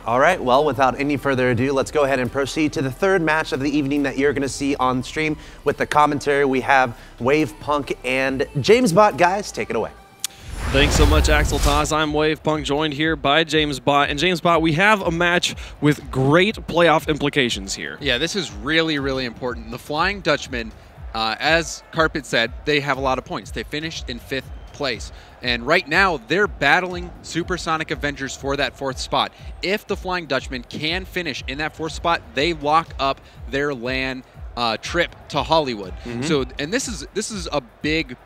All right, well, without any further ado, let's go ahead and proceed to the third match of the evening that you're going to see on stream. With the commentary, we have Wave Punk and James Bot. Guys, take it away. Thanks so much, Axel Taz. I'm Wave Punk, joined here by James Bot. And James Bot, we have a match with great playoff implications here. Yeah, this is really, really important. The Flying Dutchmen, as Carpet said, they have a lot of points. They finished in 5th place. And right now, they're battling Supersonic Avengers for that 4th spot. If the Flying Dutchmen can finish in that 4th spot, they lock up their LAN trip to Hollywood. So, and this is a big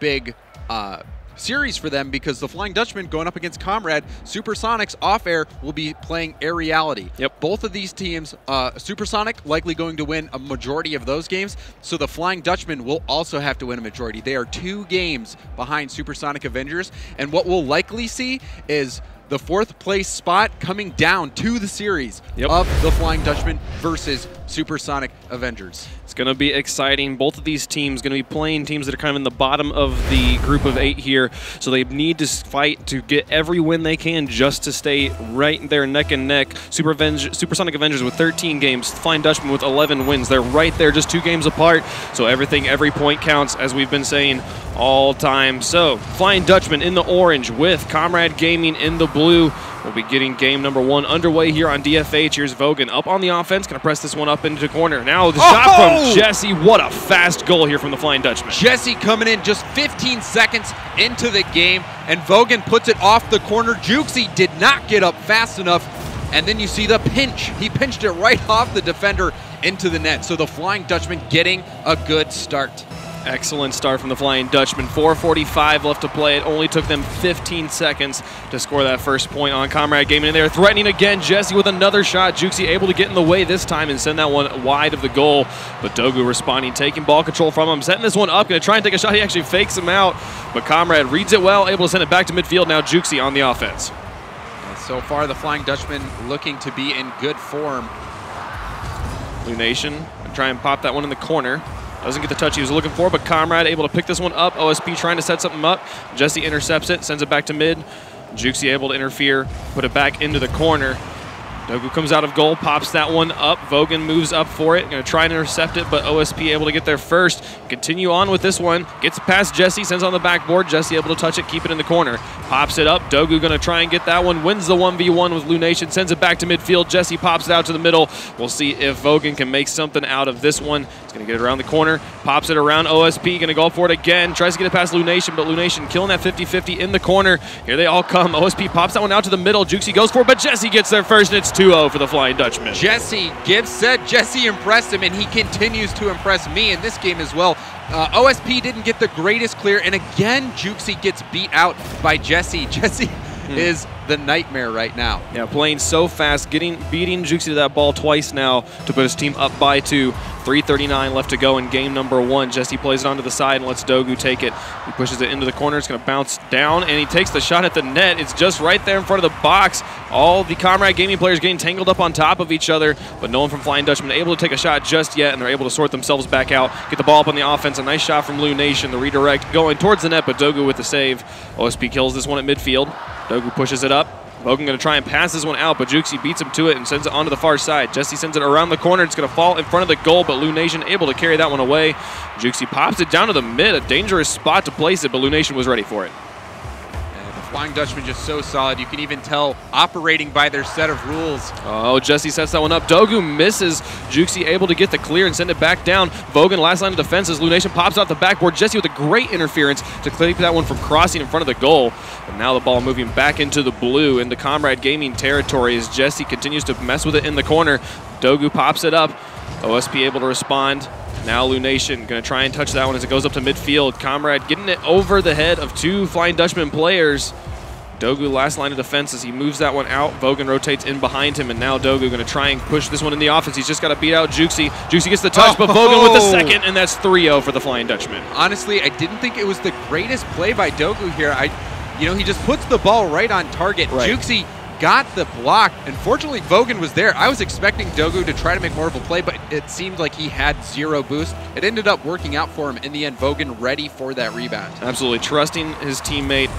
series for them, because the Flying Dutchmen going up against Comrade, Supersonics off air will be playing Air Reality. Yep. Both of these teams, Supersonic likely going to win a majority of those games, so the Flying Dutchmen will also have to win a majority. They are 2 games behind Supersonic Avengers, and what we'll likely see is the 4th place spot coming down to the series of the Flying Dutchmen versus Supersonic Avengers. It's going to be exciting. Both of these teams going to be playing teams that are kind of in the bottom of the group of 8 here, so they need to fight to get every win they can just to stay right there neck and neck. Supersonic Avengers with 13 games, Flying Dutchmen with 11 wins. They're right there, just 2 games apart, so every point counts, as we've been saying all time. So, Flying Dutchmen in the orange with Comrade Gaming in the blue. We'll be getting game number 1 underway here on DFH. Here's Vogan up on the offense, going to press this one up into the corner. Now the shot from Jesse. What a fast goal here from the Flying Dutchman. Jesse coming in just 15 seconds into the game, and Vogan puts it off the corner. Jukesy did not get up fast enough, and then you see the pinch. He pinched it right off the defender into the net. So the Flying Dutchman getting a good start. Excellent start from the Flying Dutchman. 4:45 left to play. It only took them 15 seconds to score that first point on Comrade Gaming. And they're threatening again. Jesse with another shot. Jukesy able to get in the way this time and send that one wide of the goal. But Dogu responding, taking ball control from him, setting this one up, going to try and take a shot. He actually fakes him out, but Comrade reads it well, able to send it back to midfield. Now Jukesy on the offense. And so far, the Flying Dutchman looking to be in good form. Blue Nation try and pop that one in the corner. Doesn't get the touch he was looking for, but Comrade able to pick this one up. OSP trying to set something up. Jesse intercepts it, sends it back to mid. Jukesy able to interfere, put it back into the corner. Dogu comes out of goal, pops that one up. Vogan moves up for it, going to try and intercept it, but OSP able to get there first. Continue on with this one. Gets past Jesse, sends on the backboard. Jesse able to touch it, keep it in the corner. Pops it up. Dogu going to try and get that one. Wins the 1v1 with Lunation, sends it back to midfield. Jesse pops it out to the middle. We'll see if Vogan can make something out of this one. He's going to get it around the corner. Pops it around OSP, going to go for it again. Tries to get it past Lunation, but Lunation killing that 50-50 in the corner. Here they all come. OSP pops that one out to the middle. Jukesy goes for it, but Jesse gets there first, and it's 2-0 for the Flying Dutchman. Jesse gives set. Jesse impressed him, and he continues to impress me in this game as well. OSP didn't get the greatest clear, and again, Jukesy gets beat out by Jesse. Jesse is the nightmare right now. Yeah, playing so fast, beating Jukesy to that ball twice now to put his team up by 2. 3:39 left to go in game number 1. Jesse plays it onto the side and lets Dogu take it. He pushes it into the corner. It's going to bounce down, and he takes the shot at the net. It's just right there in front of the box. All the Comrade Gaming players getting tangled up on top of each other, but no one from Flying Dutchman able to take a shot just yet, and they're able to sort themselves back out, get the ball up on the offense. A nice shot from Blue Nation. The redirect going towards the net, but Dogu with the save. OSP kills this one at midfield. Dogu pushes it up. Vogan going to try and pass this one out, but Jukesy beats him to it and sends it onto the far side. Jesse sends it around the corner. It's going to fall in front of the goal, but Blue Nation able to carry that one away. Jukesy pops it down to the mid, a dangerous spot to place it, but Blue Nation was ready for it. Flying Dutchman just so solid. You can even tell operating by their set of rules. Oh, Jesse sets that one up. Dogu misses. Jukesy able to get the clear and send it back down. Vogan last line of defense as Lunation pops off the backboard. Jesse with a great interference to keep that one from crossing in front of the goal. But now the ball moving back into the blue in the Comrade Gaming territory as Jesse continues to mess with it in the corner. Dogu pops it up. OSP able to respond. Now Lunation going to try and touch that one as it goes up to midfield. Comrade getting it over the head of 2 Flying Dutchman players. Dogu last line of defense as he moves that one out. Vogan rotates in behind him, and now Dogu going to try and push this one in the offense. He's just got to beat out Jukesy. Jukesy gets the touch, but Vogan with the second, and that's 3-0 for the Flying Dutchman. Honestly, I didn't think it was the greatest play by Dogu here. He just puts the ball right on target. Right. Jukesy got the block. Unfortunately, Vogan was there. I was expecting Dogu to try to make more of a play, but it seemed like he had 0 boost. It ended up working out for him in the end. Vogan ready for that rebound. Absolutely. Trusting his teammate.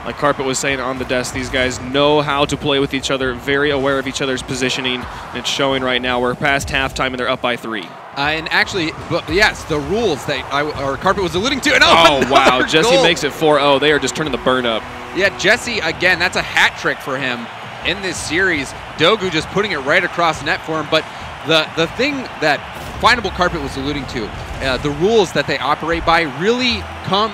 Like Carpet was saying on the desk, these guys know how to play with each other, very aware of each other's positioning, and it's showing right now. We're past halftime, and they're up by 3. And actually, yes, the rules that Carpet was alluding to. And wow, Jesse makes it 4-0. They are just turning the burn up. Yeah, Jesse, again, that's a hat trick for him in this series. Dogu just putting it right across net for him. But the thing that Findable Carpet was alluding to, the rules that they operate by really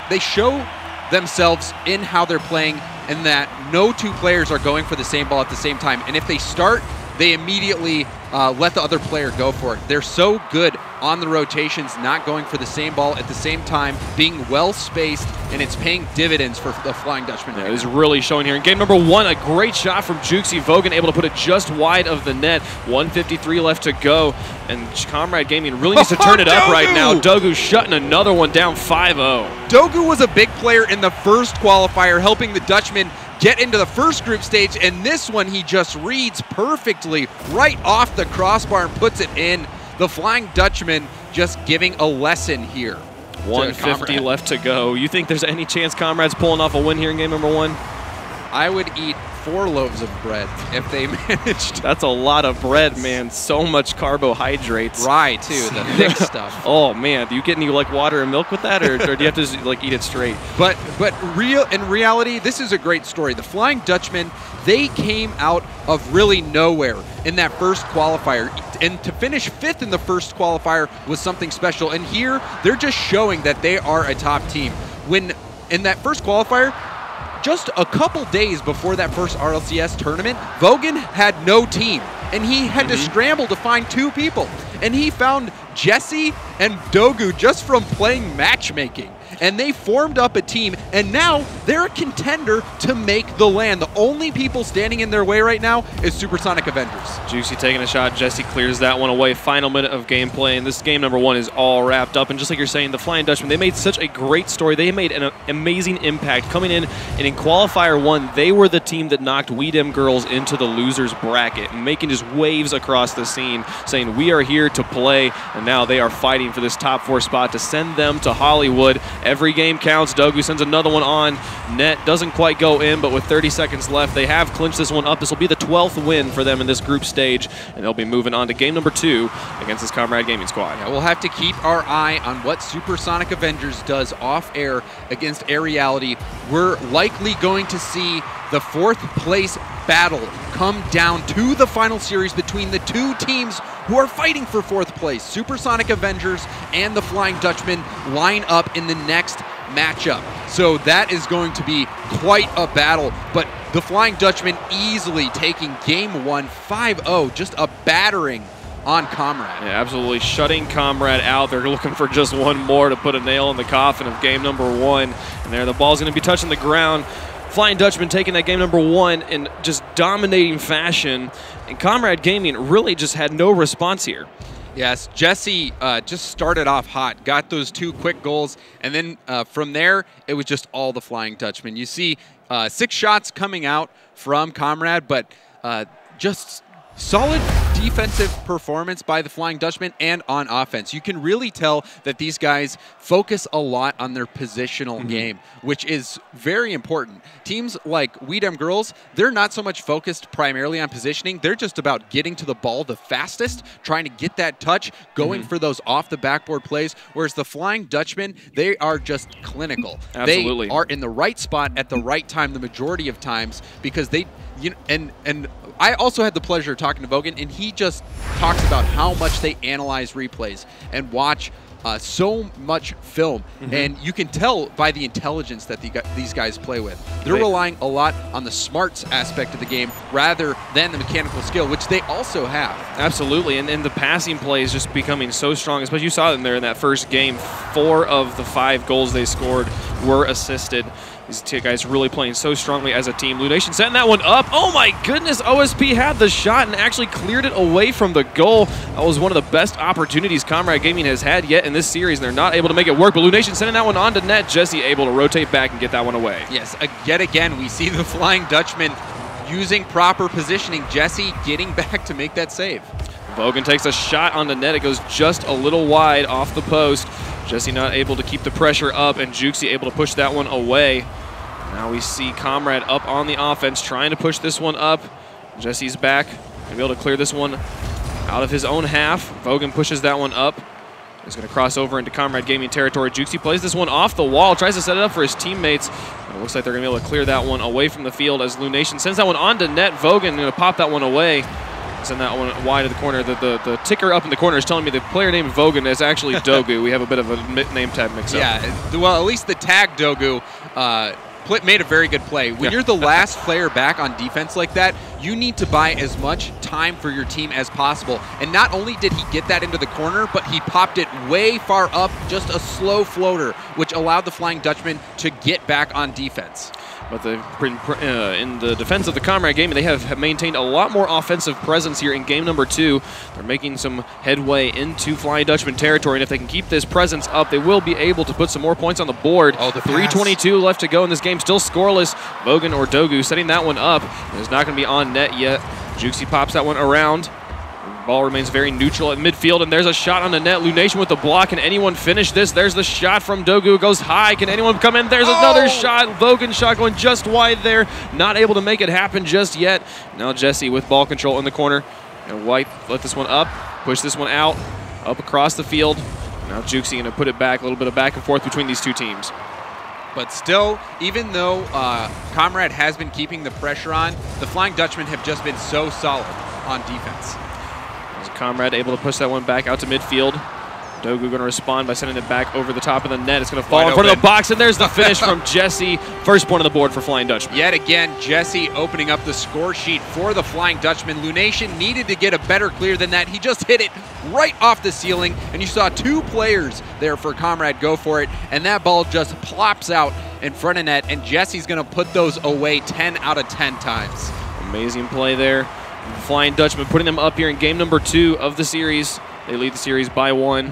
they show themselves in how they're playing, and that no 2 players are going for the same ball at the same time. And if they start, they immediately let the other player go for it. They're so good on the rotations, not going for the same ball at the same time, being well spaced, and it's paying dividends for the Flying Dutchman. Yeah, it is really showing here. In game number 1, a great shot from Juxi. Vogan able to put it just wide of the net. 1:53 left to go, and Comrade Gaming really needs to turn it up right now. Dogu shutting another one down 5-0. Dogu was a big player in the first qualifier, helping the Dutchmen get into the first group stage, and this one he just reads perfectly right off the crossbar and puts it in. The Flying Dutchman just giving a lesson here. 1:50 left to go. You think there's any chance Comrade's pulling off a win here in game number 1? I would eat 4 loaves of bread if they managed. That's a lot of bread, man. So much carbohydrates. Rye, too, the thick stuff. Oh, man. Do you get any like water and milk with that, or do you have to just, like eat it straight? But in reality, this is a great story. The Flying Dutchmen, they came out of really nowhere in that first qualifier. And to finish 5th in the first qualifier was something special. And here, they're just showing that they are a top team. When in that first qualifier, just a couple days before that first RLCS tournament, Vogan had no team, and he had to scramble to find 2 people. And he found Jesse and Dogu just from playing matchmaking. And they formed up a team, and now they're a contender to make the LAN. The only people standing in their way right now is Supersonic Avengers. Juicy taking a shot. Jesse clears that one away. Final minute of gameplay, and this game number 1 is all wrapped up. And just like you're saying, the Flying Dutchman, they made such a great story. They made an amazing impact coming in, and in Qualifier 1, they were the team that knocked We Dem Girls into the losers bracket, making just waves across the scene, saying we are here to play, and now they are fighting for this top 4 spot to send them to Hollywood. Every game counts. Dogu sends another one on net. Doesn't quite go in, but with 30 seconds left, they have clinched this one up. This will be the 12th win for them in this group stage, and they'll be moving on to game number 2 against this Comrade Gaming squad. Yeah, we'll have to keep our eye on what Supersonic Avengers does off-air against Air Reality. We're likely going to see the 4th place battle come down to the final series between the 2 teams who are fighting for 4th place. Supersonic Avengers and the Flying Dutchman line up in the next matchup. So that is going to be quite a battle, but the Flying Dutchman easily taking game 1 5-0, just a battering on Comrade. Yeah, absolutely shutting Comrade out. They're looking for just one more to put a nail in the coffin of game number 1. And there the ball's going to be touching the ground. Flying Dutchman taking that game number 1 in just dominating fashion. And Comrade Gaming really just had no response here. Yes, Jesse just started off hot, got those 2 quick goals, and then from there, it was just all the Flying Dutchman. You see 6 shots coming out from Comrade, but just solid defensive performance by the Flying Dutchman and on offense. You can really tell that these guys focus a lot on their positional game, which is very important. Teams like We Dem Girls, they're not so much focused primarily on positioning. They're just about getting to the ball the fastest, trying to get that touch, going for those off the backboard plays, whereas the Flying Dutchman, they are just clinical. Absolutely. They are in the right spot at the right time the majority of times because they, you know, and I also had the pleasure of talking to Vogan, and he just talks about how much they analyze replays and watch so much film. And you can tell by the intelligence that these guys play with. They're relying a lot on the smarts aspect of the game rather than the mechanical skill, which they also have. Absolutely, and the passing play is just becoming so strong, especially you saw them there in that first game. 4 of the 5 goals they scored were assisted. These 2 guys really playing so strongly as a team. Lunation setting that one up. Oh my goodness, OSP had the shot and actually cleared it away from the goal. That was one of the best opportunities Comrade Gaming has had yet in this series, and they're not able to make it work. But Lunation sending that one onto net. Jesse able to rotate back and get that one away. Yes, yet again, we see the Flying Dutchman using proper positioning. Jesse getting back to make that save. Vogan takes a shot on the net. It goes just a little wide off the post. Jesse not able to keep the pressure up, and Juxi able to push that one away. Now we see Comrade up on the offense, trying to push this one up. Jesse's back, gonna be able to clear this one out of his own half. Vogan pushes that one up. He's gonna cross over into Comrade Gaming territory. Juxi plays this one off the wall, tries to set it up for his teammates. It looks like they're gonna be able to clear that one away from the field as Lunation sends that one onto net. Vogan gonna pop that one away. Send that one wide of the corner. The ticker up in the corner is telling me the player named Vogan is actually Dogu. We have a bit of a name tag mix-up. Yeah, well, at least the tag Dogu made a very good play. When you're the last player back on defense like that, you need to buy as much time for your team as possible. And not only did he get that into the corner, but he popped it way far up, just a slow floater, which allowed the Flying Dutchman to get back on defense. But in the defense of the Comrade game, they have maintained a lot more offensive presence here in game number 2. They're making some headway into Flying Dutchman territory, and if they can keep this presence up, they will be able to put some more points on the board. Oh, the 3:22 left to go in this game, still scoreless. Vogan or Dogu setting that one up. It's not going to be on net yet. Juxi pops that one around. Ball remains very neutral at midfield, and there's a shot on the net. Lunation with the block. Can anyone finish this? There's the shot from Dogu. It goes high. Can anyone come in? There's another shot. Vogan shot going just wide there. Not able to make it happen just yet. Now Jesse with ball control in the corner. And White let this one up, push this one out, up across the field. Now Juxi going to put it back, a little bit of back and forth between these two teams. But still, even though Comrade has been keeping the pressure on, the Flying Dutchmen have just been so solid on defense. Comrade able to push that one back out to midfield. Dogu going to respond by sending it back over the top of the net. It's going to fall in front of the box, and there's the finish from Jesse. First point on the board for Flying Dutchman. Yet again, Jesse opening up the score sheet for the Flying Dutchman. Lunation needed to get a better clear than that. He just hit it right off the ceiling, and you saw 2 players there for Comrade go for it, and that ball just plops out in front of net, and Jesse's going to put those away 10 out of 10 times. Amazing play there. Flying Dutchman putting them up here in game number 2 of the series. They lead the series by 1.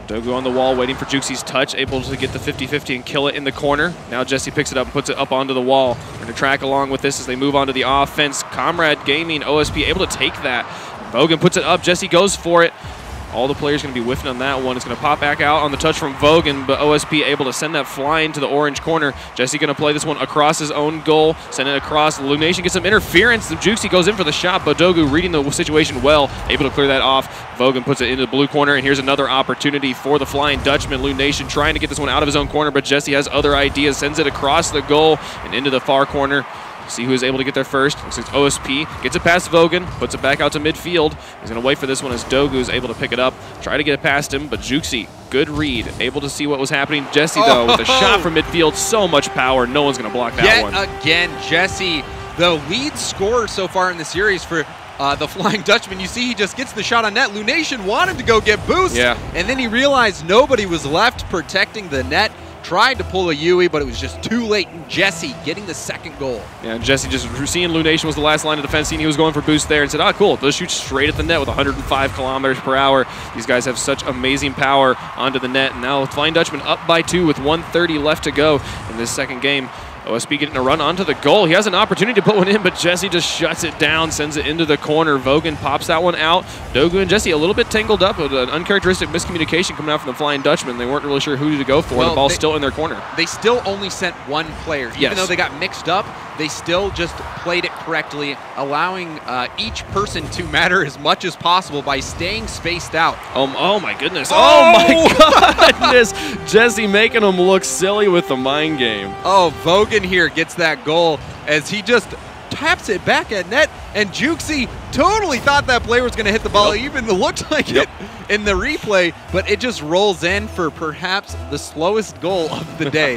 Dogu on the wall waiting for Juxi's touch, able to get the 50-50 and kill it in the corner. Now Jesse picks it up and puts it up onto the wall. They're going to track along with this as they move on to the offense. Comrade Gaming, OSP able to take that. Vogan puts it up. Jesse goes for it. All the players going to be whiffing on that one. It's going to pop back out on the touch from Vogan, but OSP able to send that flying to the orange corner. Jesse going to play this one across his own goal, send it across. Lunation gets some interference. The Juxi goes in for the shot, but Dogu reading the situation well, able to clear that off. Vogan puts it into the blue corner, and here's another opportunity for the Flying Dutchman. Lunation trying to get this one out of his own corner, but Jesse has other ideas, sends it across the goal and into the far corner. See who is able to get there first. Looks like OSP gets it past Vogan, puts it back out to midfield. He's going to wait for this one as Dogu is able to pick it up, try to get it past him, but Juxi, good read, able to see what was happening. Jesse, though, with a shot from midfield, so much power, no one's going to block that one. Yet again, Jesse, the lead scorer so far in the series for the Flying Dutchman. You see he just gets the shot on net. Lunation wanted to go get boost, and then he realized nobody was left protecting the net. Tried to pull a Yui, but it was just too late. And Jesse getting the second goal. Yeah, and Jesse just seeing Lunation was the last line of defense, seeing he was going for boost there, and said, cool, they'll shoot straight at the net with 105 kilometers per hour. These guys have such amazing power onto the net. And now Flying Dutchman up by 2 with 1:30 left to go in this second game. OSP getting a run onto the goal. He has an opportunity to put one in, but Jesse just shuts it down, sends it into the corner. Vogan pops that one out. Dogu and Jesse a little bit tangled up with an uncharacteristic miscommunication coming out from the Flying Dutchman. They weren't really sure who to go for. The ball's still in their corner. They still only sent 1 player. Even though they got mixed up, they still just played it correctly, allowing each person to matter as much as possible by staying spaced out. Oh my goodness. Oh my goodness. Jesse making them look silly with the mind game. Oh, Vogan here gets that goal as he just taps it back at net, and Juxi totally thought that player was going to hit the ball. It even looked like it in the replay, but it just rolls in for perhaps the slowest goal of the day.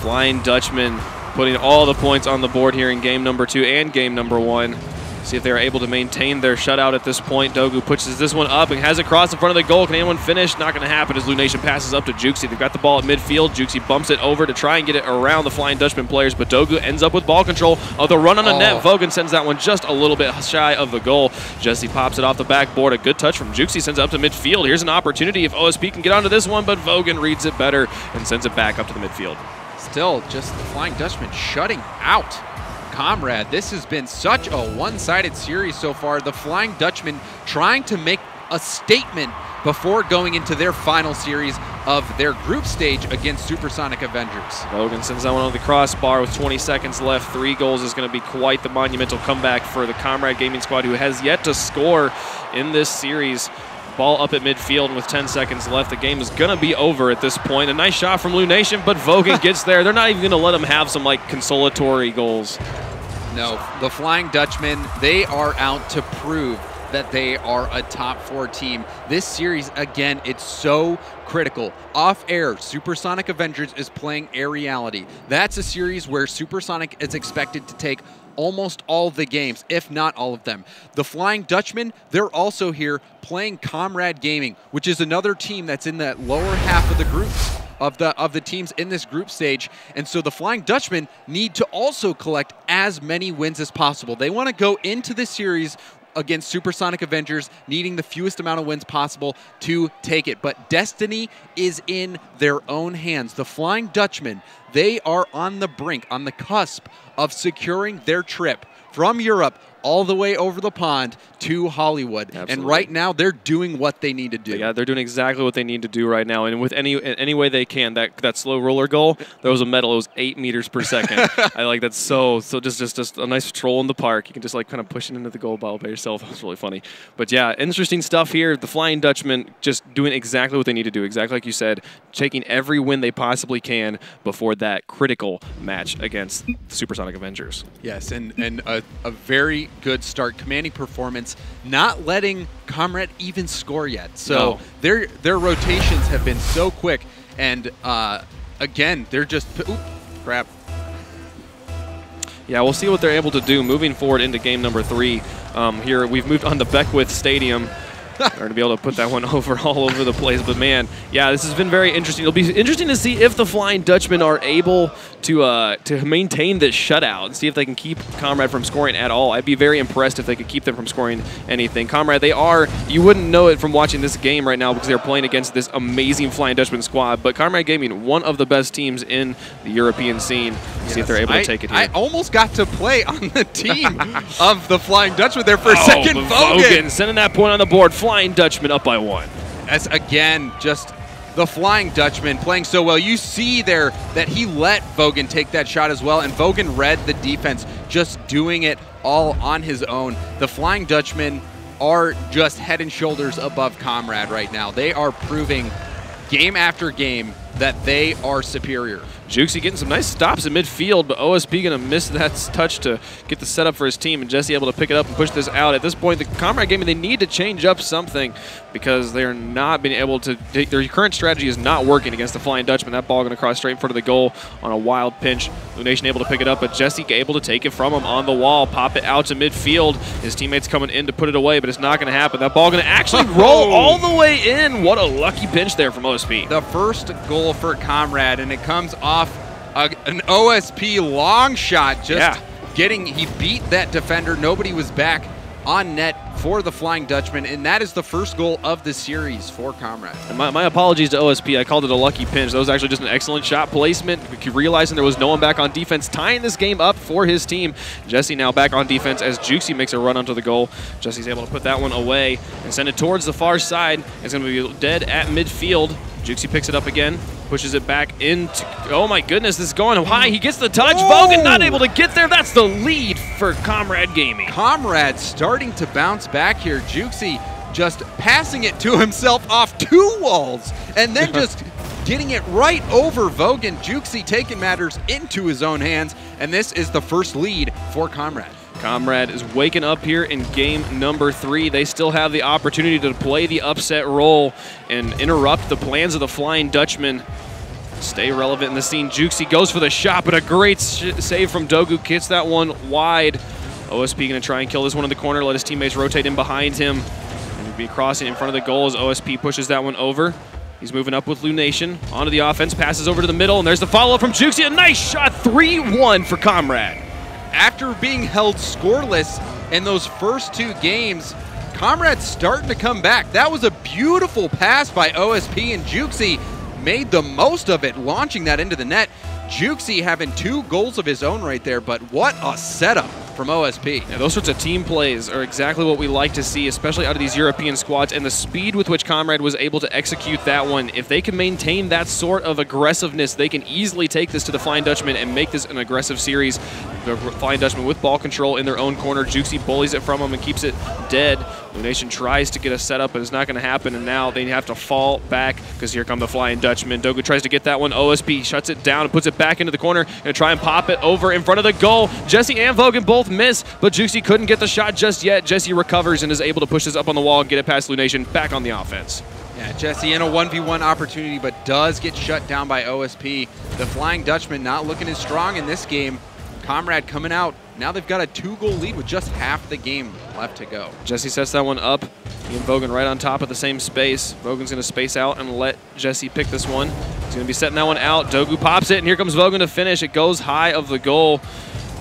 Flying Dutchman putting all the points on the board here in game number 2 and game number 1. See if they're able to maintain their shutout at this point. Dogu pushes this one up and has it crossed in front of the goal. Can anyone finish? Not going to happen as Lunation passes up to Juxi. They've got the ball at midfield. Juxi bumps it over to try and get it around the Flying Dutchman players, but Dogu ends up with ball control of the run on the net. Vogan sends that one just a little bit shy of the goal. Jesse pops it off the backboard. A good touch from Juxi sends it up to midfield. Here's an opportunity if OSP can get onto this one, but Vogan reads it better and sends it back up to the midfield. Still, just the Flying Dutchman shutting out Comrade. This has been such a one-sided series so far. The Flying Dutchman trying to make a statement before going into their final series. of their group stage against Supersonic Avengers. Vogan sends that one on the crossbar with 20 seconds left. 3 goals is going to be quite the monumental comeback for the Comrade Gaming squad, who has yet to score in this series. Ball up at midfield, and with 10 seconds left, the game is going to be over at this point. A nice shot from Lunation, but Vogan gets there. They're not even going to let him have some like consolatory goals. No, the Flying Dutchmen, they are out to prove that they are a top 4 team. This series, again, it's so critical. Off air, Supersonic Avengers is playing Air Reality. That's a series where Supersonic is expected to take almost all the games, if not all of them. The Flying Dutchmen, they're also here playing Comrade Gaming, which is another team that's in that lower half of the groups of the teams in this group stage. And so the Flying Dutchmen need to also collect as many wins as possible. They want to go into this series against Supersonic Avengers, needing the fewest amount of wins possible to take it. But destiny is in their own hands. The Flying Dutchmen, they are on the brink, on the cusp of securing their trip from Europe all the way over the pond to Hollywood. Absolutely. And right now, they're doing what they need to do. Yeah, they're doing exactly what they need to do right now, and with any way they can. That slow roller goal, there was a medal. It was 8 meters per second. I like that. So just a nice stroll in the park. You can just like kind of push it into the goal ball by yourself. That was really funny. But yeah, interesting stuff here. The Flying Dutchmen just doing exactly what they need to do. Exactly like you said, taking every win they possibly can before that critical match against the Supersonic Avengers. Yes, and a very good start, commanding performance, not letting Comrade even score yet. So their rotations have been so quick, and again, they're just crap. Yeah, we'll see what they're able to do moving forward into game number 3. Here we've moved on to Beckwith Stadium. They're going to be able to put that one over all over the place. But, man, yeah, this has been very interesting. It'll be interesting to see if the Flying Dutchmen are able to maintain this shutout and see if they can keep Comrade from scoring at all. I'd be very impressed if they could keep them from scoring anything. Comrade, you wouldn't know it from watching this game right now because they're playing against this amazing Flying Dutchman squad. But Comrade Gaming, one of the best teams in the European scene. Yes, see if they're able to take it here. I almost got to play on the team of the Flying Dutchman there for a second. Vogan sending that point on the board. Flying Dutchman up by 1. That's, again, just the Flying Dutchman playing so well. You see there that he let Vogan take that shot as well, and Vogan read the defense, just doing it all on his own. The Flying Dutchmen are just head and shoulders above Comrade right now. They are proving game after game that they are superior. Juicy getting some nice stops in midfield, but OSP going to miss that touch to get the setup for his team, and Jesse able to pick it up and push this out. At this point, the Comrade Gaming, they need to change up something because they're not being able to – their current strategy is not working against the Flying Dutchman. That ball going to cross straight in front of the goal on a wild pinch. Lunation able to pick it up, but Jesse able to take it from him on the wall, pop it out to midfield. His teammates coming in to put it away, but it's not going to happen. That ball going to actually roll all the way in. What a lucky pinch there from OSP. The first goal for Comrade, and it comes off an OSP long shot. He beat that defender. Nobody was back on net for the Flying Dutchman, and that is the first goal of the series for Comrade. And my apologies to OSP. I called it a lucky pinch. That was actually just an excellent shot placement, realizing there was no one back on defense, tying this game up for his team. Jesse now back on defense as Juicy makes a run onto the goal. Jesse's able to put that one away and send it towards the far side. It's going to be dead at midfield. Juicy picks it up again, pushes it back into, oh my goodness, this is going high. He gets the touch. Vogan not able to get there. That's the lead for Comrade Gaming. Comrade starting to bounce back here. Juicy just passing it to himself off 2 walls and then just getting it right over Vogan. Juicy taking matters into his own hands, and this is the first lead for Comrade. Comrade is waking up here in game number 3. They still have the opportunity to play the upset role and interrupt the plans of the Flying Dutchman. Stay relevant in the scene. Juicy goes for the shot, but a great save from Dogu. Gets that one wide. OSP going to try and kill this one in the corner, let his teammates rotate in behind him. And he'll be crossing in front of the goal as OSP pushes that one over. He's moving up with Lunation. Onto the offense, passes over to the middle, and there's the follow-up from Juicy. A nice shot, 3-1 for Comrade. After being held scoreless in those first 2 games, Comrade's starting to come back. That was a beautiful pass by OSP, and Juicy made the most of it, launching that into the net. Juicy having 2 goals of his own right there, but what a setup from OSP. Yeah, those sorts of team plays are exactly what we like to see, especially out of these European squads, and the speed with which Comrade was able to execute that one. If they can maintain that sort of aggressiveness, they can easily take this to the Flying Dutchmen and make this an aggressive series. The Flying Dutchmen with ball control in their own corner. Juicy bullies it from them and keeps it dead. Lunation tries to get a setup, but it's not going to happen, and now they have to fall back because here come the Flying Dutchmen. Dogu tries to get that one. OSP shuts it down and puts it back into the corner. Going to try and pop it over in front of the goal. Jesse and Vogan both miss, but Juicy couldn't get the shot just yet. Jesse recovers and is able to push this up on the wall and get it past Lunation back on the offense. Yeah, Jesse in a 1v1 opportunity, but does get shut down by OSP. The Flying Dutchman not looking as strong in this game. Comrade coming out. Now they've got a 2-goal lead with just half the game left to go. Jesse sets that one up. He and Vogan right on top of the same space. Vogan's going to space out and let Jesse pick this one. He's going to be setting that one out. Dogu pops it, and here comes Vogan to finish. It goes high of the goal.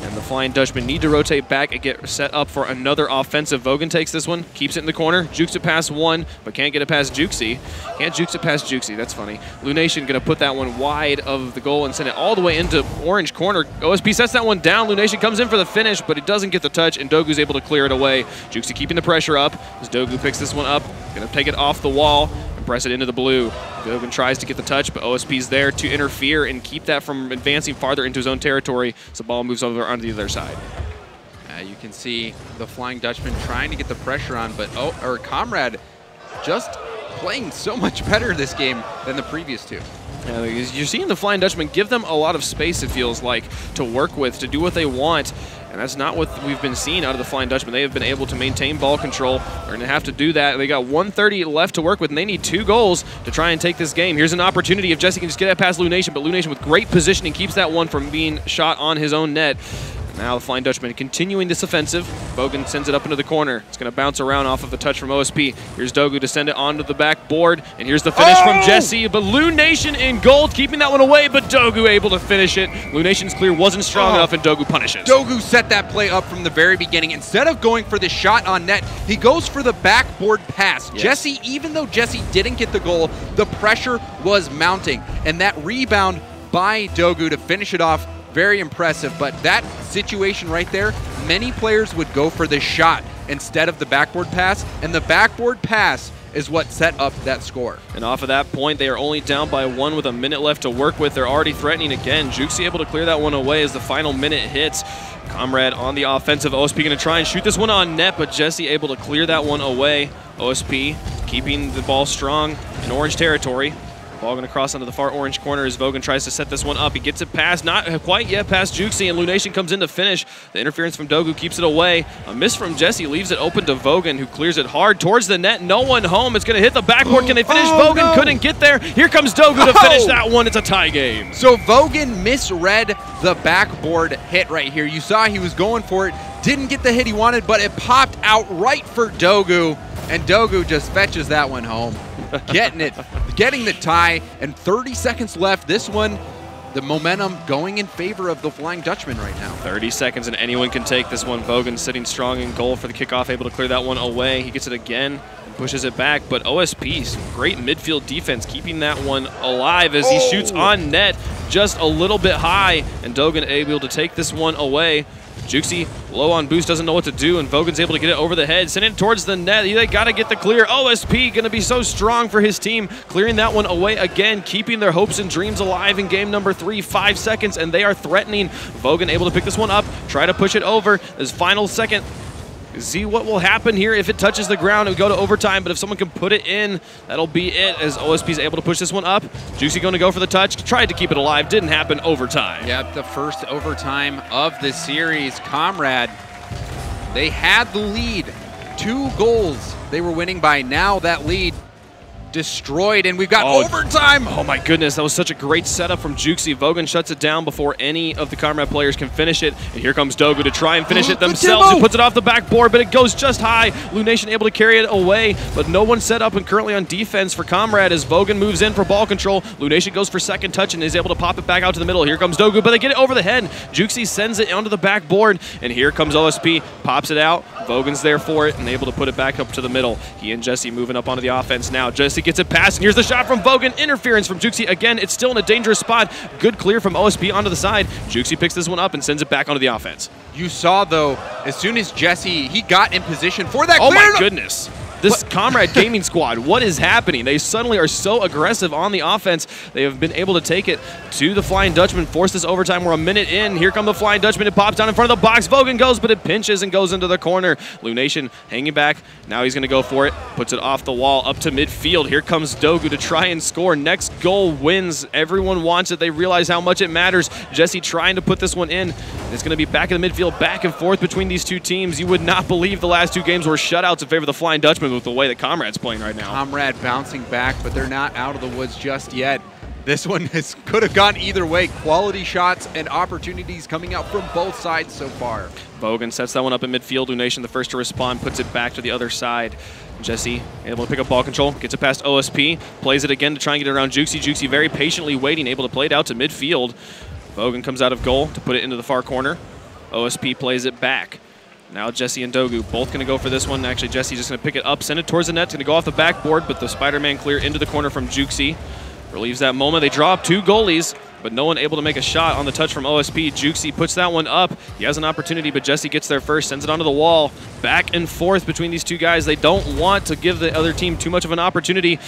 And the Flying Dutchmen need to rotate back and get set up for another offensive. Vogan takes this one, keeps it in the corner, jukes it past one, but can't get it past Juicy. Can't jukes it past Juicy, that's funny. Lunation gonna put that one wide of the goal and send it all the way into orange corner. OSP sets that one down. Lunation comes in for the finish, but he doesn't get the touch, and Dogu's able to clear it away. Juicy keeping the pressure up as Dogu picks this one up, gonna take it off the wall and press it into the blue. Vogan tries to get the touch, but OSP's there to interfere and keep that from advancing farther into his own territory, so the ball moves over onto the other side. You can see the Flying Dutchman trying to get the pressure on, but Comrade just playing so much better this game than the previous two. Yeah, you're seeing the Flying Dutchmen give them a lot of space, it feels like, to work with, to do what they want. And that's not what we've been seeing out of the Flying Dutchmen. They have been able to maintain ball control. They're going to have to do that. They got 1:30 left to work with, and they need 2 goals to try and take this game. Here's an opportunity if Jesse can just get it past Lunation, but Lunation with great positioning keeps that one from being shot on his own net. Now the Flying Dutchman continuing this offensive. Vogan sends it up into the corner. It's going to bounce around off of the touch from OSP. Here's Dogu to send it onto the backboard. And here's the finish from Jesse. But Lunation in gold, keeping that one away, but Dogu able to finish it. Lunation's clear wasn't strong enough, and Dogu punishes. Dogu set that play up from the very beginning. Instead of going for the shot on net, he goes for the backboard pass. Yes. Jesse, even though Jesse didn't get the goal, the pressure was mounting. And that rebound by Dogu to finish it off, very impressive, but that situation right there, many players would go for the shot instead of the backboard pass, and the backboard pass is what set up that score. And off of that point, they are only down by 1 with a minute left to work with. They're already threatening again. Juicy able to clear that one away as the final minute hits. Comrade on the offensive. OSP going to try and shoot this one on net, but Jesse able to clear that one away. OSP keeping the ball strong in orange territory. Ball going to cross onto the far orange corner as Vogan tries to set this one up. He gets it past, not quite yet past Juicy, and Lunation comes in to finish. The interference from Dogu keeps it away. A miss from Jesse leaves it open to Vogan, who clears it hard towards the net. No one home. It's going to hit the backboard. Can they finish? Vogan couldn't get there. Here comes Dogu to finish that one. It's a tie game. So Vogan misread the backboard hit right here. You saw he was going for it. Didn't get the hit he wanted, but it popped out right for Dogu, and Dogu just fetches that one home. Getting the tie, and 30 seconds left. This one, the momentum going in favor of the Flying Dutchman right now. 30 seconds, and anyone can take this one. Vogan sitting strong in goal for the kickoff, able to clear that one away. He gets it again and pushes it back, but OSP, great midfield defense, keeping that one alive as he shoots on net just a little bit high, and Dogan able to take this one away. Juicy low on boost, doesn't know what to do, and Vogan's able to get it over the head, send it towards the net. They got to get the clear. OSP going to be so strong for his team, clearing that one away again, keeping their hopes and dreams alive in game number 3. 5 seconds, and they are threatening. Vogan able to pick this one up, try to push it over. His final second. See what will happen here. If it touches the ground, it would go to overtime, but if someone can put it in, that'll be it as OSP is able to push this one up. Juicy going to go for the touch, tried to keep it alive, didn't happen. Overtime. Yep, the first overtime of the series. Comrade, they had the lead. 2 goals they were winning by. Now that lead destroyed, and we've got overtime. Oh my goodness, that was such a great setup from Juicy. Vogan shuts it down before any of the Comrade players can finish it, and here comes Dogu to try and finish it themselves. He puts it off the backboard, but it goes just high. Lunation able to carry it away, but no one set up and currently on defense for Comrade as Vogan moves in for ball control. Lunation goes for second touch and is able to pop it back out to the middle. Here comes Dogu, but they get it over the head. Juicy sends it onto the backboard, and here comes OSP, pops it out. Vogan's there for it and able to put it back up to the middle. He and Jesse moving up onto the offense now. Jesse Juxie gets it past, and here's the shot from Vogan. Interference from Juxie. Again, it's still in a dangerous spot. Good clear from OSP onto the side. Juxie picks this one up and sends it back onto the offense. You saw, though, as soon as Jesse, he got in position for that Oh clear. my goodness. This Comrade Gaming squad, what is happening? They suddenly are so aggressive on the offense. They have been able to take it to the Flying Dutchman, force this overtime. We're a minute in. Here come the Flying Dutchman. It pops down in front of the box. Vogan goes, but it pinches and goes into the corner. Lunation hanging back. Now he's going to go for it. Puts it off the wall up to midfield. Here comes Dogu to try and score. Next goal wins. Everyone wants it. They realize how much it matters. Jesse trying to put this one in. It's going to be back in the midfield, back and forth between these two teams. You would not believe the last two games were shutouts in favor of the Flying Dutchman with the way that Comrade's playing right now. Comrade bouncing back, but they're not out of the woods just yet. This one could have gone either way. Quality shots and opportunities coming out from both sides so far. Vogan sets that one up in midfield. Lunation, the first to respond, puts it back to the other side. Jesse able to pick up ball control, gets it past OSP, plays it again to try and get it around Juxie. Juxie very patiently waiting, able to play it out to midfield. Vogan comes out of goal to put it into the far corner. OSP plays it back. Now Jesse and Dogu both going to go for this one. Actually, Jesse's just going to pick it up, send it towards the net. It's going to go off the backboard, but the Spider-Man clear into the corner from Juxie. Relieves that moment. They draw up two goalies, but no one able to make a shot on the touch from OSP. Juxie puts that one up. He has an opportunity, but Jesse gets there first, sends it onto the wall. Back and forth between these two guys. They don't want to give the other team too much of an opportunity.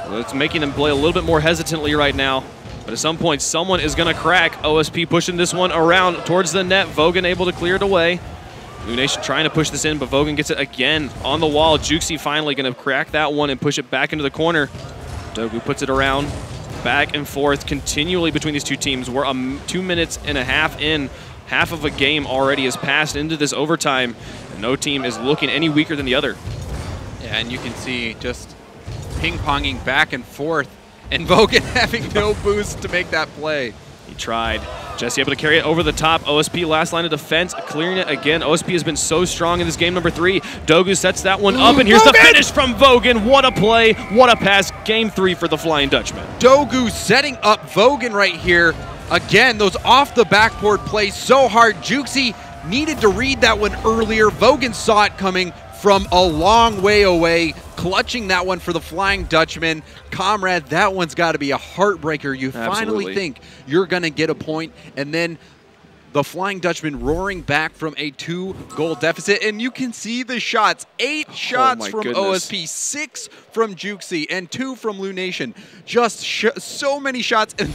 It's making them play a little bit more hesitantly right now. But at some point, someone is going to crack. OSP pushing this one around towards the net. Vogan able to clear it away. Lunation trying to push this in, but Vogan gets it again on the wall. Juxie finally going to crack that one and push it back into the corner. Dogu puts it around, back and forth continually between these two teams. We're 2 minutes and a half in. Half of a game already has passed into this overtime. And no team is looking any weaker than the other. Yeah, and you can see just ping-ponging back and forth, and Vogan having no boost to make that play. He tried. Jesse able to carry it over the top. OSP last line of defense, clearing it again. OSP has been so strong in this game number 3. Dogu sets that one up, and here's the finish from Vogan. What a play, what a pass. Game 3 for the Flying Dutchman. Dogu setting up Vogan right here. Again, those off the backboard plays so hard. Juxie needed to read that one earlier. Vogan saw it coming from a long way away, clutching that one for the Flying Dutchman. Comrade, that one's got to be a heartbreaker. You finally think you're going to get a point, and then the Flying Dutchman roaring back from a 2-goal deficit, and you can see the shots. 8 shots from OSP, 6 from Juxie, and 2 from Lunation. Just so many shots, and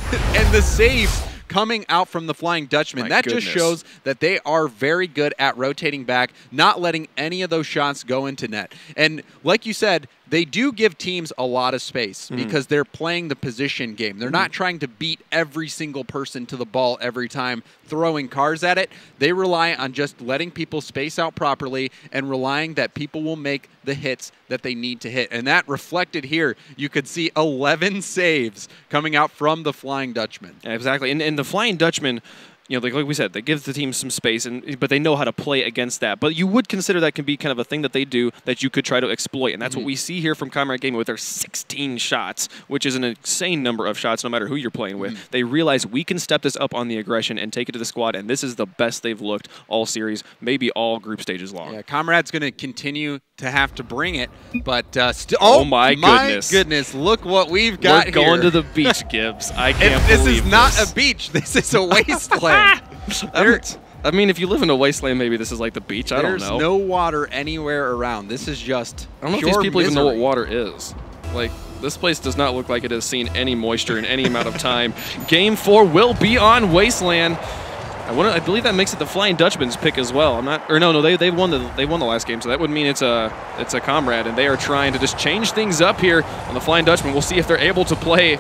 the saves coming out from the Flying Dutchman. That just shows that they are very good at rotating back, not letting any of those shots go into net. And like you said, they do give teams a lot of space because they're playing the position game. They're not trying to beat every single person to the ball every time, throwing cars at it. They rely on just letting people space out properly and relying that people will make the hits that they need to hit. And that reflected here, you could see 11 saves coming out from the Flying Dutchman. Yeah, exactly. And the Flying Dutchman, you know, like we said, they give the team some space, but they know how to play against that. But you would consider that can be kind of a thing that they do that you could try to exploit, and that's what we see here from Comrade Gaming with their 16 shots, which is an insane number of shots no matter who you're playing with. They realize we can step this up on the aggression and take it to the squad, and this is the best they've looked all series, maybe all group stages long. Yeah, Comrade's going to continue to have to bring it, but still. Oh my goodness. My goodness, look what we've got here. We're going to the beach, Gibbs. I can't believe this. Is not a beach. This is a wasteland. I mean, if you live in a wasteland, maybe this is like the beach. I don't know. There's no water anywhere around. This is just I don't know if these people even know what water is. Like, this place does not look like it has seen any moisture in any amount of time. Game 4 will be on Wasteland. I believe that makes it the Flying Dutchman's pick as well. They won the last game, so that would mean it's a Comrade, and they are trying to just change things up here on the Flying Dutchman. We'll see if they're able to play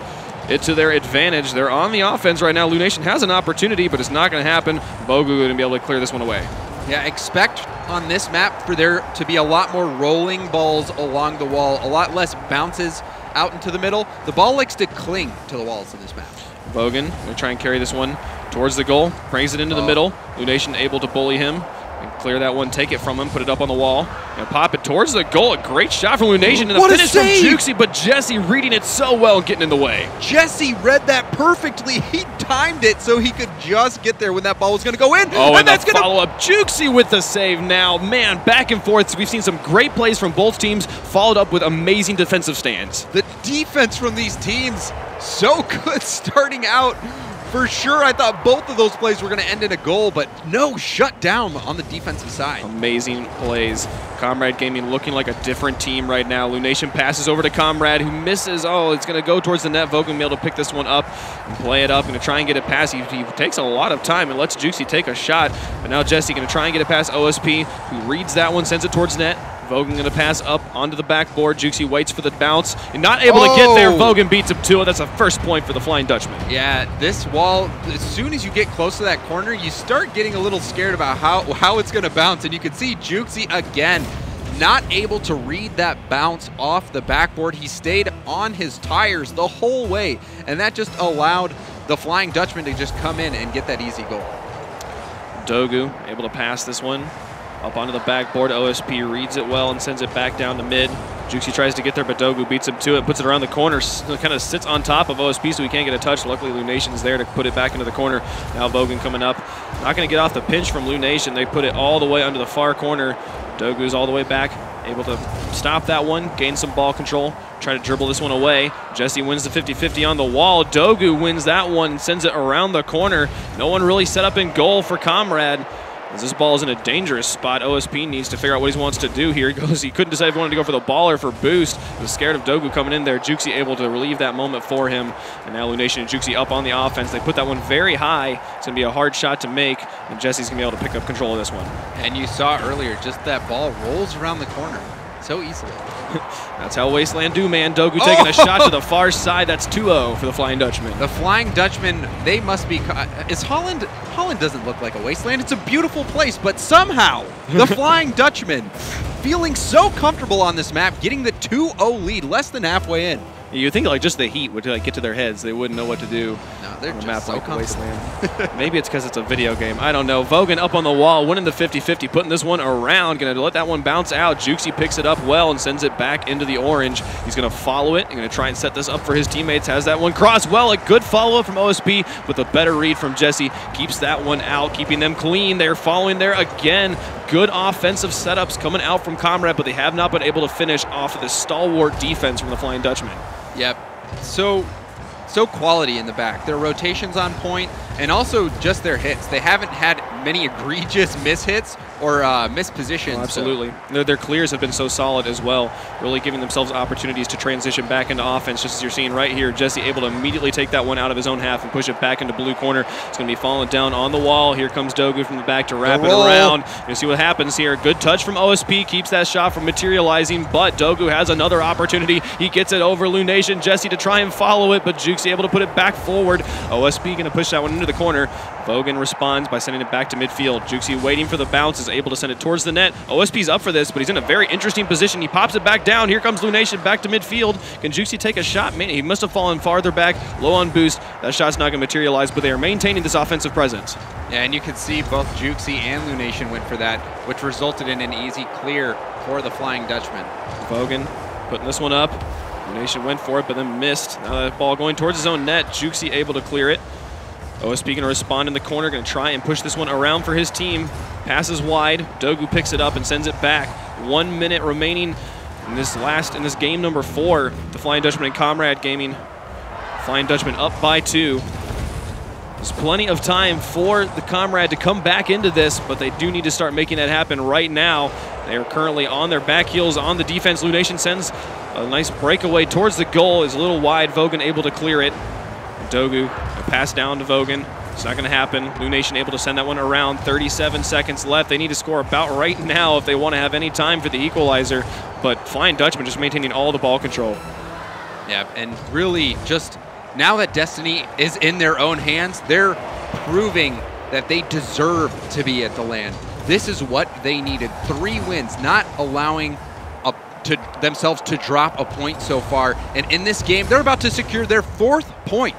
it to their advantage. They're on the offense right now. Lunation has an opportunity, but it's not going to happen. Bogu going to be able to clear this one away. Yeah, expect on this map for there to be a lot more rolling balls along the wall, a lot less bounces out into the middle. The ball likes to cling to the walls in this map. Bogan going to try and carry this one towards the goal, brings it into the middle. Lunation able to bully him. And clear that one, take it from him, put it up on the wall, and pop it towards the goal. A great shot from Lunation, and the finish from Jukesy, but Jesse reading it so well, getting in the way. Jesse read that perfectly. He timed it so he could just get there when that ball was going to go in. Oh, and that's going to follow up. Jukesy with the save now. Man, back and forth. We've seen some great plays from both teams, followed up with amazing defensive stands. The defense from these teams, so good starting out. For sure, I thought both of those plays were going to end in a goal, but no, shut down on the defensive side. Amazing plays. Comrade Gaming looking like a different team right now. Lunation passes over to Comrade, who misses. Oh, it's going to go towards the net. Vogan able to pick this one up and play it up. Going to try and get it past. He takes a lot of time and lets Jukesy take a shot. But now Jesse going to try and get it past OSP, who reads that one, sends it towards net. Vogan going to pass up onto the backboard. Jukesy waits for the bounce and not able to get there. Vogan beats him to it. That's a first point for the Flying Dutchman. Yeah, this wall, as soon as you get close to that corner, you start getting a little scared about how it's going to bounce. And you can see Jukesy again not able to read that bounce off the backboard. He stayed on his tires the whole way, and that just allowed the Flying Dutchman to just come in and get that easy goal. Dogu able to pass this one up onto the backboard. OSP reads it well and sends it back down to mid. Jukesy tries to get there, but Dogu beats him to it, puts it around the corner, kind of sits on top of OSP so he can't get a touch. Luckily, Lunation's there to put it back into the corner. Now Vogan coming up. Not going to get off the pinch from Lunation. They put it all the way under the far corner. Dogu's all the way back, able to stop that one, gain some ball control, try to dribble this one away. Jesse wins the 50-50 on the wall. Dogu wins that one and sends it around the corner. No one really set up in goal for Comrade. As this ball is in a dangerous spot, OSP needs to figure out what he wants to do here. He couldn't decide if he wanted to go for the ball or for boost. He was scared of Dogu coming in there. Jukesy able to relieve that moment for him. And now Lunation and Jukesy up on the offense. They put that one very high. It's going to be a hard shot to make, and Jesse's going to be able to pick up control of this one. And you saw earlier, just that ball rolls around the corner so easily. That's how Wasteland do, man. Dogu taking a shot to the far side. That's 2-0 for the Flying Dutchman. The Flying Dutchman, they must be... Is Holland... Holland doesn't look like a wasteland. It's a beautiful place, but somehow the Flying Dutchman feeling so comfortable on this map, getting the 2-0 lead less than halfway in. You think like just the heat would like get to their heads. They wouldn't know what to do. No, they're just map so like comfortable. Wasteland. Maybe it's because it's a video game. I don't know. Vogan up on the wall, winning the 50-50, putting this one around. Going to let that one bounce out. Jukesy picks it up well and sends it back into the orange. He's going to follow it. He's going to try and set this up for his teammates. Has that one cross well. A good follow-up from OSP with a better read from Jesse. Keeps that one out, keeping them clean. They're following there again. Good offensive setups coming out from Comrade, but they have not been able to finish off of this stalwart defense from the Flying Dutchman. Yep. So quality in the back. Their rotation's on point, and also just their hits. They haven't had many egregious mishits or mispositions. Oh, absolutely. So. Their clears have been so solid as well, really giving themselves opportunities to transition back into offense, just as you're seeing right here. Jesse able to immediately take that one out of his own half and push it back into blue corner. It's going to be falling down on the wall. Here comes Dogu from the back to wrap it around. You're going to see what happens here. Good touch from OSP, keeps that shot from materializing, but Dogu has another opportunity. He gets it over Lunation. Jesse to try and follow it, but Jukesy able to put it back forward. OSP going to push that one into the corner. Vogan responds by sending it back to midfield. Jukesy waiting for the bounce, is able to send it towards the net. OSP's up for this, but he's in a very interesting position. He pops it back down. Here comes Lunation back to midfield. Can Jukesy take a shot? Man, he must have fallen farther back, low on boost. That shot's not going to materialize, but they are maintaining this offensive presence. Yeah, and you can see both Jukesy and Lunation went for that, which resulted in an easy clear for the Flying Dutchman. Vogan putting this one up. Lunation went for it, but then missed. Now that ball going towards his own net. Jukesy able to clear it. OSP going to respond in the corner, going to try and push this one around for his team. Passes wide. Dogu picks it up and sends it back. 1 minute remaining in this game number 4. The Flying Dutchman and Comrade Gaming. Flying Dutchman up by 2. There's plenty of time for the Comrade to come back into this, but they do need to start making that happen right now. They are currently on their back heels on the defense. Lunation sends a nice breakaway towards the goal. Is a little wide. Vogan able to clear it. Dogu, a pass down to Vogan. It's not going to happen. Lunation able to send that one around. 37 seconds left. They need to score about right now if they want to have any time for the equalizer. But Flying Dutchman just maintaining all the ball control. Yeah, and really just now that Destiny is in their own hands, they're proving that they deserve to be at the LAN. This is what they needed. 3 wins, not allowing themselves to drop a point so far. And in this game, they're about to secure their 4th point.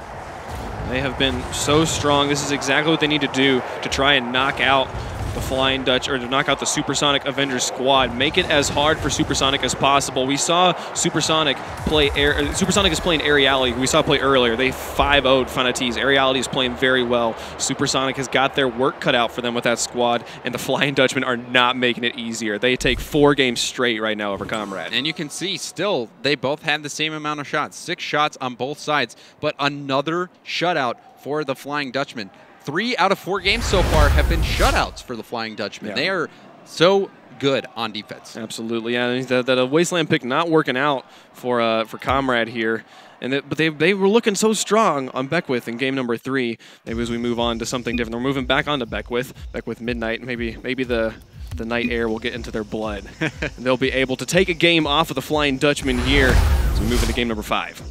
They have been so strong. This is exactly what they need to do to try and knock out the Flying Dutch, or to knock out the Supersonic Avengers squad. Make it as hard for Supersonic as possible. We saw Supersonic play Supersonic is playing Aeriality. We saw play earlier. They 5-0'd Funati's. Aeriality is playing very well. Supersonic has got their work cut out for them with that squad, and the Flying Dutchmen are not making it easier. They take 4 games straight right now over Comrade. And you can see still they both had the same amount of shots, 6 shots on both sides, but another shutout for the Flying Dutchmen. 3 out of 4 games so far have been shutouts for the Flying Dutchmen. Yeah. They are so good on defense. Absolutely, yeah. That Wasteland pick not working out for Comrade here. But they were looking so strong on Beckwith in game number 3. Maybe as we move on to something different, we're moving back on to Beckwith Midnight. Maybe the night air will get into their blood. They'll be able to take a game off of the Flying Dutchmen here as we move into game number 5.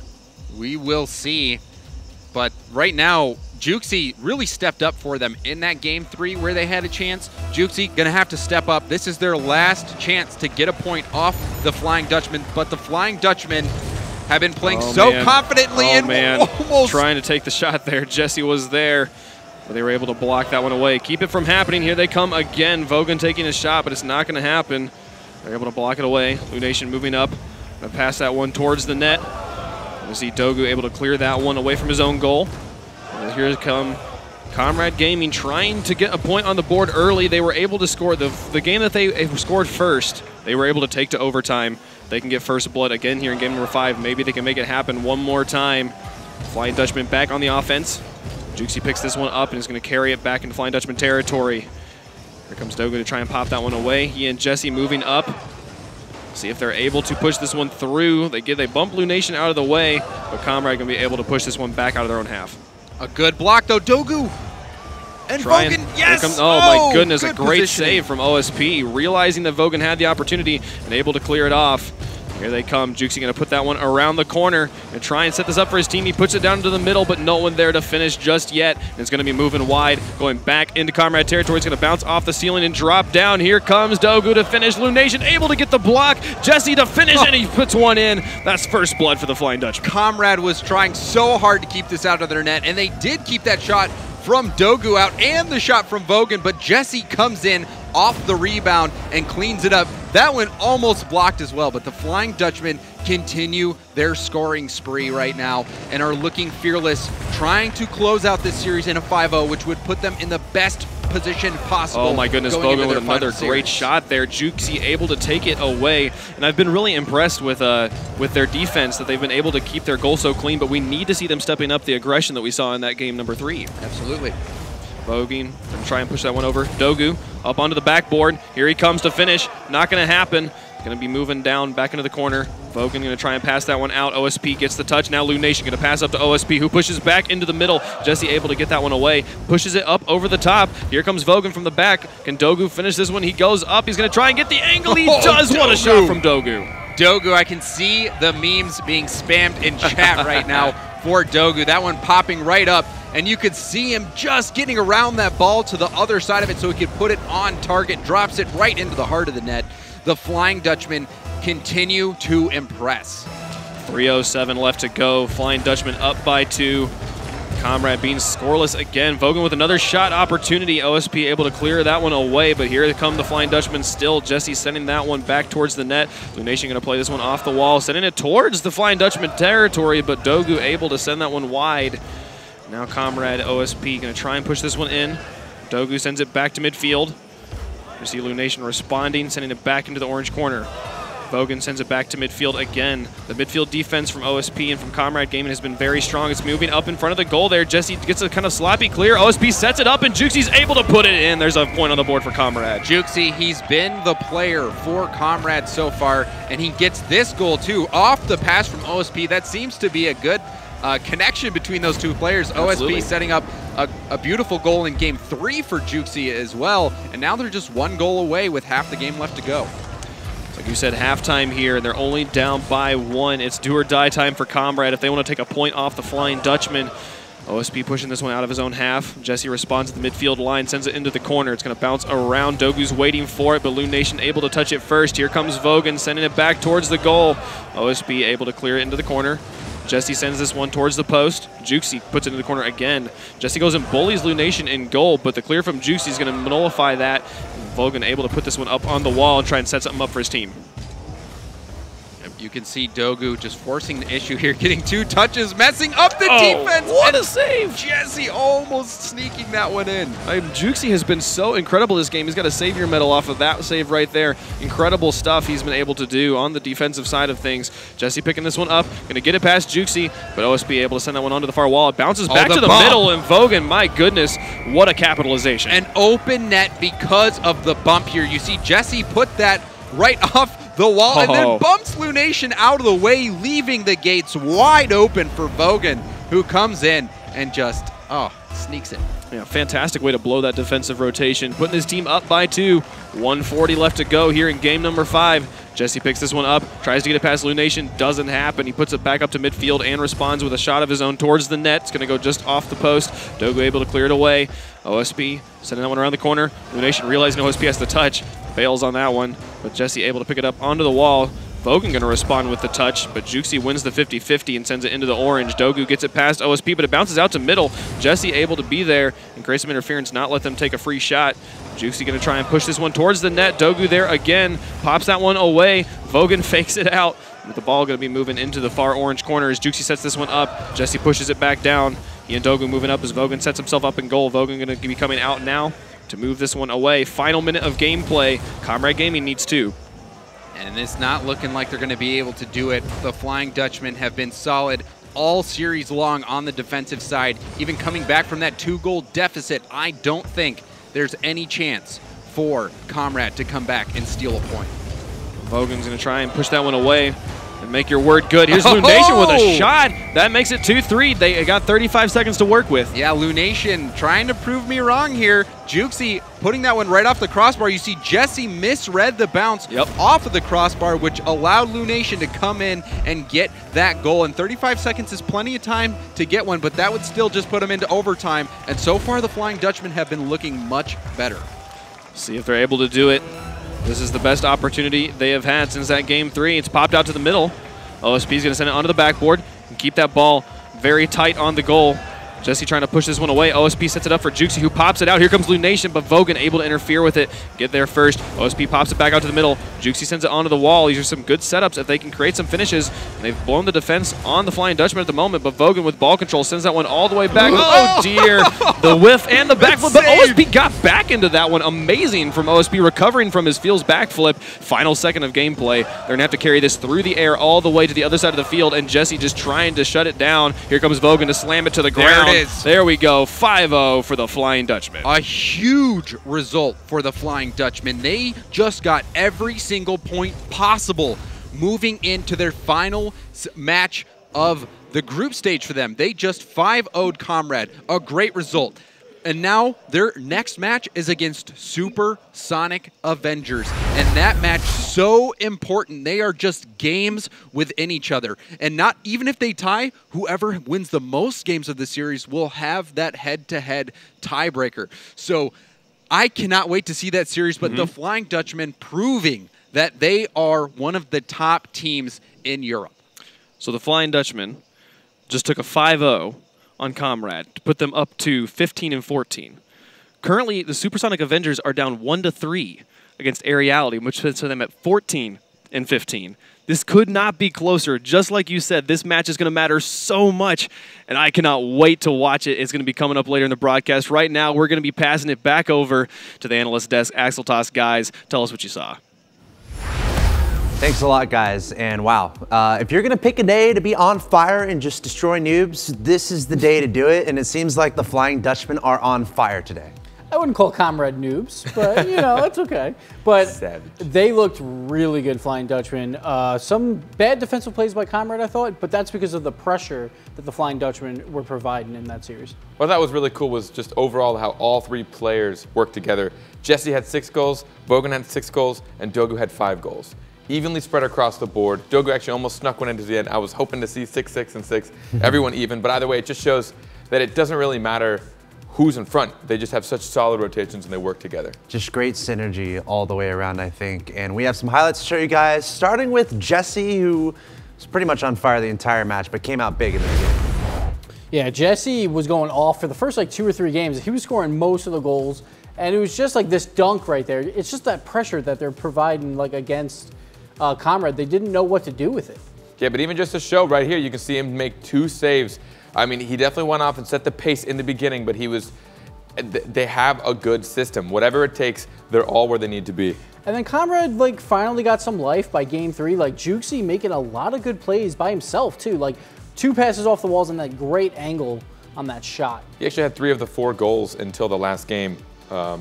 We will see. But right now, Juxi really stepped up for them in that game 3 where they had a chance. Juxi going to have to step up. This is their last chance to get a point off the Flying Dutchmen. But the Flying Dutchmen have been playing confidently and almost trying to take the shot there. Jesse was there, but they were able to block that one away. Keep it from happening. Here they come again. Vogan taking a shot, but it's not going to happen. They're able to block it away. Lunation moving up. Going to pass that one towards the net. We see Dogu able to clear that one away from his own goal. And here come Comrade Gaming trying to get a point on the board early. They were able to score the game that they scored first. They were able to take to overtime. They can get first blood again here in game number 5. Maybe they can make it happen one more time. Flying Dutchman back on the offense. Juxi picks this one up and is going to carry it back into Flying Dutchman territory. Here comes Dogu to try and pop that one away. He and Jesse moving up. See if they're able to push this one through. They bump Lunation out of the way, but Comrade going to be able to push this one back out of their own half. A good block though, Dogu. And Vogan, yes! Oh my goodness, a great save from OSP, realizing that Vogan had the opportunity and able to clear it off. Here they come. Juxi going to put that one around the corner and try and set this up for his team. He puts it down into the middle, but no one there to finish just yet. And it's going to be moving wide, going back into Comrade territory. It's going to bounce off the ceiling and drop down. Here comes Dogu to finish. Lunation able to get the block. Jesse to finish, and he puts one in. That's first blood for the Flying Dutchman. Comrade was trying so hard to keep this out of their net, and they did keep that shot from Dogu out and the shot from Vogan, but Jesse comes in off the rebound and cleans it up. That one almost blocked as well, but the Flying Dutchmen continue their scoring spree right now and are looking fearless, trying to close out this series in a 5-0, which would put them in the best position possible. Oh my goodness, Vogan with another great shot there. Juxi able to take it away, and I've been really impressed with their defense, that they've been able to keep their goal so clean, but we need to see them stepping up the aggression that we saw in that game number 3. Absolutely. Vogan gonna try and push that one over. Dogu up onto the backboard. Here he comes to finish. Not going to happen. Going to be moving down back into the corner. Vogan going to try and pass that one out. OSP gets the touch. Now Lunation going to pass up to OSP, who pushes back into the middle. Jesse able to get that one away. Pushes it up over the top. Here comes Vogan from the back. Can Dogu finish this one? He goes up. He's going to try and get the angle. He does want a shot from Dogu. Dogu, I can see the memes being spammed in chat right now for Dogu. That one popping right up. And you could see him just getting around that ball to the other side of it so he could put it on target, drops it right into the heart of the net. The Flying Dutchmen continue to impress. 3:07 left to go. Flying Dutchman up by 2. Comrade being scoreless again. Vogan with another shot opportunity. OSP able to clear that one away, but here come the Flying Dutchmen still. Jesse sending that one back towards the net. Lunation going to play this one off the wall, sending it towards the Flying Dutchman territory, but Dogu able to send that one wide. Now Comrade OSP going to try and push this one in. Dogu sends it back to midfield. You see Lunation responding, sending it back into the orange corner. Vogan sends it back to midfield again. The midfield defense from OSP and from Comrade Gaming has been very strong. It's moving up in front of the goal there. Jesse gets a kind of sloppy clear. OSP sets it up, and Juxi's able to put it in. There's a point on the board for Comrade. Juxi, he's been the player for Comrade so far, and he gets this goal too off the pass from OSP. That seems to be a good connection between those two players. Absolutely. OSP setting up a beautiful goal in game 3 for Juxi as well, and now they're just 1 goal away with half the game left to go. Like you said, halftime here, and they're only down by 1. It's do or die time for Comrade if they want to take a point off the Flying Dutchman. OSP pushing this one out of his own half. Jesse responds to the midfield line, sends it into the corner. It's going to bounce around. Dogu's waiting for it, but Lunation able to touch it first. Here comes Vogan, sending it back towards the goal. OSP able to clear it into the corner. Jesse sends this one towards the post. Juicy puts it in the corner again. Jesse goes and bullies Lunation in goal, but the clear from Juicy is going to nullify that. Vogan able to put this one up on the wall and try and set something up for his team. You can see Dogu just forcing the issue here, getting 2 touches, messing up the defense. What a save! Jesse almost sneaking that one in. Juicy has been so incredible this game. He's got a savior medal off of that save right there. Incredible stuff he's been able to do on the defensive side of things. Jesse picking this one up, going to get it past Juicy, but OSP able to send that one onto the far wall. It bounces back to the middle, and Vogan, my goodness, what a capitalization. An open net because of the bump here. You see Jesse put that right off the wall and then bumps Lunation out of the way, leaving the gates wide open for Vogan, who comes in and just, sneaks it. Yeah, fantastic way to blow that defensive rotation, putting his team up by 2. 140 left to go here in game number 5. Jesse picks this one up, tries to get it past Lunation, doesn't happen. He puts it back up to midfield and responds with a shot of his own towards the net. It's going to go just off the post. Dogu able to clear it away. OSP sending that one around the corner. Lunation realizing OSP has the touch, fails on that one, but Jesse able to pick it up onto the wall. Vogan going to respond with the touch, but Juicy wins the 50-50 and sends it into the orange. Dogu gets it past OSP, but it bounces out to middle. Jesse able to be there and create some interference, not let them take a free shot. Juicy going to try and push this one towards the net. Dogu there again, pops that one away. Vogan fakes it out, with the ball going to be moving into the far orange corner as Juicy sets this one up. Jesse pushes it back down. He and Dogu moving up as Vogan sets himself up in goal. Vogan going to be coming out now to move this one away. Final minute of gameplay. Comrade Gaming needs 2. And it's not looking like they're going to be able to do it. The Flying Dutchmen have been solid all series long on the defensive side. Even coming back from that 2-goal deficit, I don't think there's any chance for Comrade to come back and steal a point. Vogan's going to try and push that one away and make your word good. Here's Lunation with a shot. That makes it 2-3. They got 35 seconds to work with. Yeah, Lunation trying to prove me wrong here. Juicy putting that one right off the crossbar. You see Jesse misread the bounce off of the crossbar, which allowed Lunation to come in and get that goal. And 35 seconds is plenty of time to get one, but that would still just put them into overtime. And so far, the Flying Dutchmen have been looking much better. See if they're able to do it. This is the best opportunity they have had since that game 3. It's popped out to the middle. OSP is going to send it onto the backboard and keep that ball very tight on the goal. Jesse trying to push this one away. OSP sets it up for Juicy, who pops it out. Here comes Lunation, but Vogan able to interfere with it. Get there first. OSP pops it back out to the middle. Juicy sends it onto the wall. These are some good setups if they can create some finishes. And they've blown the defense on the Flying Dutchman at the moment, but Vogan with ball control sends that one all the way back. Oh, dear. The whiff and the backflip, but OSP got back into that one. Amazing from OSP, recovering from his Fields backflip. Final second of gameplay. They're going to have to carry this through the air all the way to the other side of the field, and Jesse just trying to shut it down. Here comes Vogan to slam it to the ground. There it is. There we go. 5-0 for the Flying Dutchman. A huge result for the Flying Dutchmen. They just got every single point possible moving into their final match of the group stage for them. They just 5-0'd Comrade. A great result. And now their next match is against Supersonic Avengers. And that match so important. They are just games within each other. And not even if they tie, whoever wins the most games of the series will have that head-to-head tiebreaker. So I cannot wait to see that series, but the Flying Dutchmen proving that they are one of the top teams in Europe. So the Flying Dutchmen just took a 5-0 on Comrade to put them up to 15-14. Currently, the Supersonic Avengers are down 1-3 against Aeriality, which puts them at 14-15. This could not be closer. Just like you said, this match is going to matter so much, and I cannot wait to watch it. It's going to be coming up later in the broadcast. Right now, we're going to be passing it back over to the analyst desk. Axel Toss, guys, tell us what you saw. Thanks a lot, guys. And wow, if you're going to pick a day to be on fire and just destroy noobs, this is the day to do it. And it seems like the Flying Dutchmen are on fire today. I wouldn't call Comrade noobs, but you know, it's okay. But they looked really good, Flying Dutchmen. Some bad defensive plays by Comrade, I thought, but that's because of the pressure that the Flying Dutchmen were providing in that series. What I thought was really cool was just overall how all 3 players worked together. Jesse had 6 goals, Vogan had 6 goals, and Dogu had 5 goals. Evenly spread across the board. Dogu actually almost snuck one into the end. I was hoping to see 6, 6, and 6, everyone even. But either way, it just shows that it doesn't really matter who's in front. They just have such solid rotations and they work together. Just great synergy all the way around, I think. And we have some highlights to show you guys, starting with Jesse, who was pretty much on fire the entire match, but came out big in the beginning. Yeah, Jesse was going off for the first like 2 or 3 games. He was scoring most of the goals, and it was just like this dunk right there. It's just that pressure that they're providing like against Comrade. They didn't know what to do with it. Yeah, but even just to show right here, you can see him make 2 saves. I mean, he definitely went off and set the pace in the beginning, but they have a good system. Whatever it takes, they're all where they need to be. And then Comrade like finally got some life by game 3. Like Jukesy making a lot of good plays by himself too. Like 2 passes off the walls and that great angle on that shot. He actually had 3 of the 4 goals until the last game. So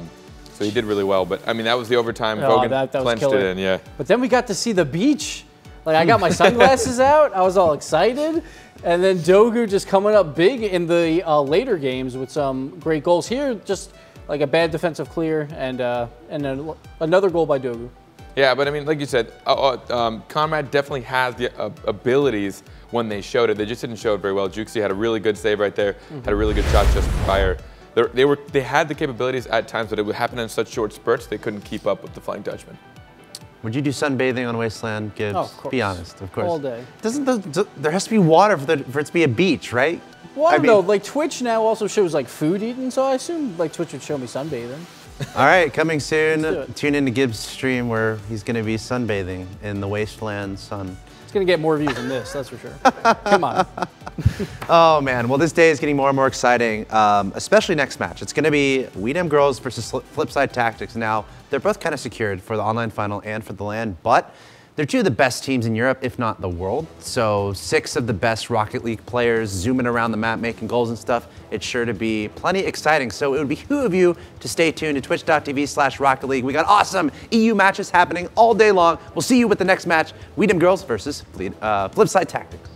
he did really well. But I mean, that was the overtime. Vogan that was clenched killer. it in, yeah. But then we got to see the beach. Like I got my sunglasses out. I was all excited. And then Dogu just coming up big in the later games with some great goals. Here, just like a bad defensive clear and then another goal by Dogu. Yeah, but I mean, like you said, Comrade definitely has the abilities when they showed it. They just didn't show it very well. Jukesy had a really good save right there, had a really good shot just prior. They had the capabilities at times, but it would happen in such short spurts they couldn't keep up with the Flying Dutchman. Would you do sunbathing on Wasteland, Gibbs? Oh, of course. Be honest, of course. All day. There has to be water for it to be a beach, right? Well, I don't know. Like Twitch now also shows like food eating, so I assume like Twitch would show me sunbathing. All right, coming soon. Tune in to Gibbs' stream where he's going to be sunbathing in the Wasteland sun. It's going to get more views than this, that's for sure. Come on. Oh, man. Well, this day is getting more and more exciting, especially next match. It's going to be Weedham Girls versus Flipside Tactics. Now, they're both kind of secured for the online final and for the LAN, but they're 2 of the best teams in Europe, if not the world. So 6 of the best Rocket League players zooming around the map, making goals and stuff. It's sure to be plenty exciting. So it would behoove you to stay tuned to twitch.tv/Rocket League. We got awesome EU matches happening all day long. We'll see you with the next match, Weedham Girls versus Flipside Tactics.